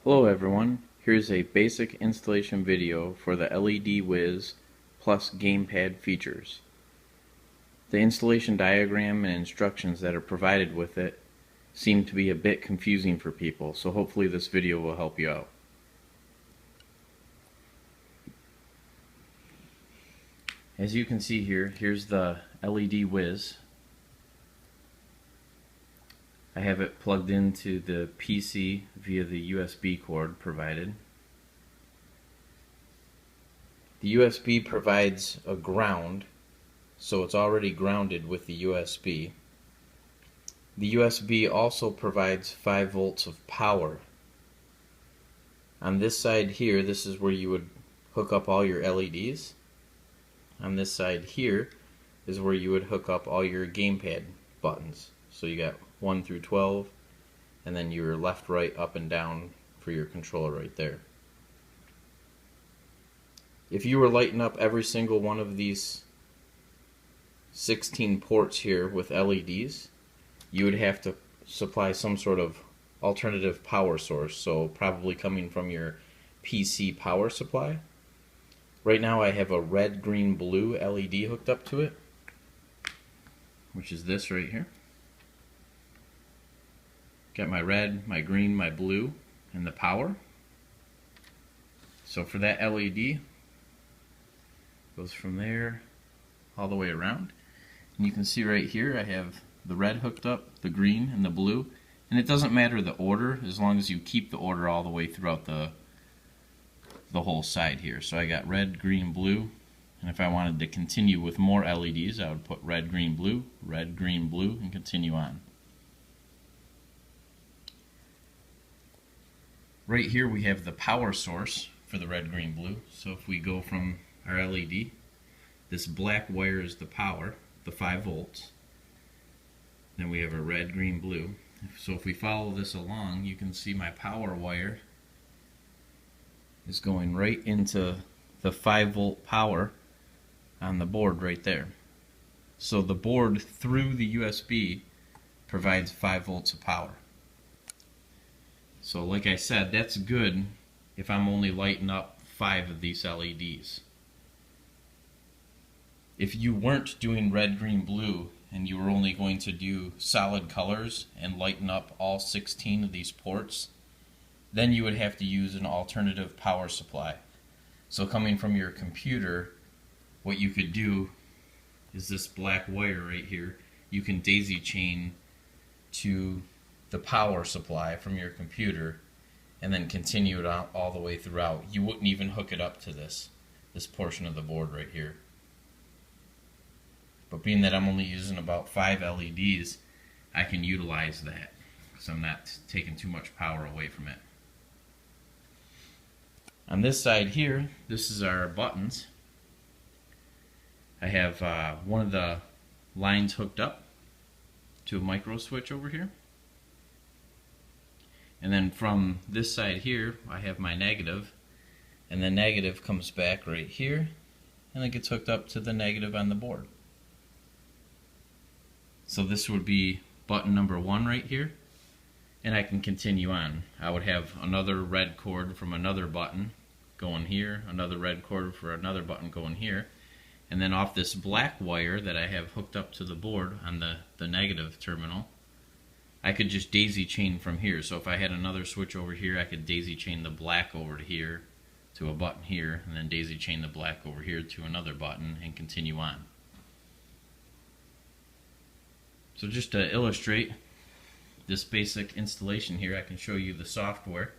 Hello everyone, here's a basic installation video for the LED-Wiz+ gamepad features. The installation diagram and instructions that are provided with it seem to be a bit confusing for people, so hopefully this video will help you out. As you can see here, here's the LED-Wiz. I have it plugged into the PC via the USB cord provided. The USB provides a ground, so it's already grounded with the USB. The USB also provides 5 volts of power. On this side here, this is where you would hook up all your LEDs. On this side here is where you would hook up all your gamepad buttons. So you got 1 through 12, and then your left, right, up, and down for your controller right there. If you were lighting up every single one of these 16 ports here with LEDs, you would have to supply some sort of alternative power source, so probably coming from your PC power supply. Right now I have a red, green, blue LED hooked up to it, which is this right here. Got my red, my green, my blue, and the power. So for that LED, goes from there all the way around. And you can see right here I have the red hooked up, the green, and the blue. And it doesn't matter the order as long as you keep the order all the way throughout the whole side here. So I got red, green, blue. And if I wanted to continue with more LEDs, I would put red, green, blue, and continue on. Right here we have the power source for the red, green, blue. So if we go from our LED, this black wire is the power, the 5 volts. Then we have a red, green, blue. So if we follow this along, you can see my power wire is going right into the 5 volt power on the board right there. So the board through the USB provides 5 volts of power. So like I said, that's good if I'm only lighting up 5 of these LEDs. If you weren't doing red, green, blue, and you were only going to do solid colors and lighten up all 16 of these ports, then you would have to use an alternative power supply. So coming from your computer, what you could do is this black wire right here, you can daisy chain to the power supply from your computer and then continue it out all the way throughout. You wouldn't even hook it up to this portion of the board right here. But being that I'm only using about 5 LEDs, I can utilize that because I'm not taking too much power away from it. On this side here, this is our buttons. I have one of the lines hooked up to a micro switch over here. And then from this side here, I have my negative, and the negative comes back right here, and it gets hooked up to the negative on the board. So this would be button number 1 right here, and I can continue on. I would have another red cord from another button going here, another red cord for another button going here, and then off this black wire that I have hooked up to the board on the negative terminal, I could just daisy chain from here. So if I had another switch over here, I could daisy chain the black over to here to a button here, and then daisy chain the black over here to another button and continue on. So just to illustrate this basic installation here, I can show you the software,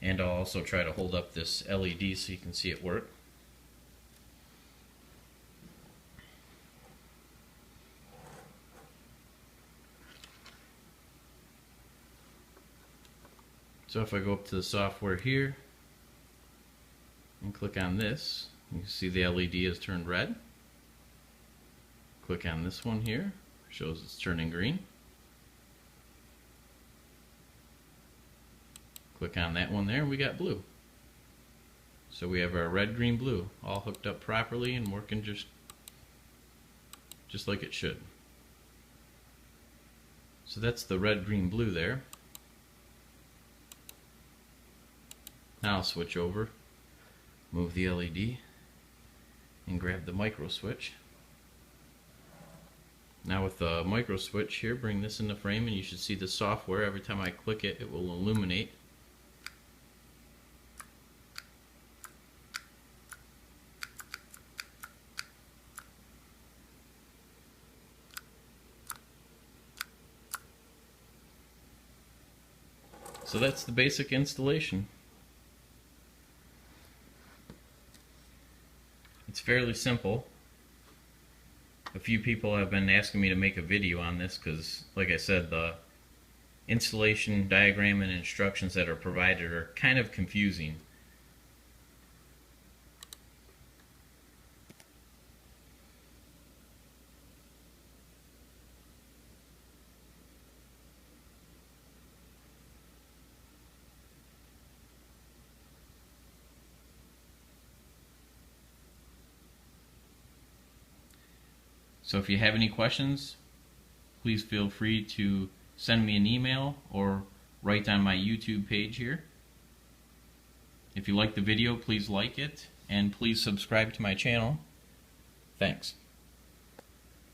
and I'll also try to hold up this LED so you can see it work. So if I go up to the software here and click on this, you can see the LED has turned red. Click on this one here, shows it's turning green. Click on that one there and we got blue. So we have our red, green, blue all hooked up properly and working just like it should. So that's the red, green, blue there. Now I'll switch over, move the LED, and grab the micro switch. Now with the micro switch here, bring this in the frame and you should see the software. Every time I click it, it will illuminate. So that's the basic installation. It's fairly simple. A few people have been asking me to make a video on this because, like I said, the installation diagram and instructions that are provided are kind of confusing. So if you have any questions, please feel free to send me an email or write on my YouTube page here. If you like the video, please like it and please subscribe to my channel. Thanks.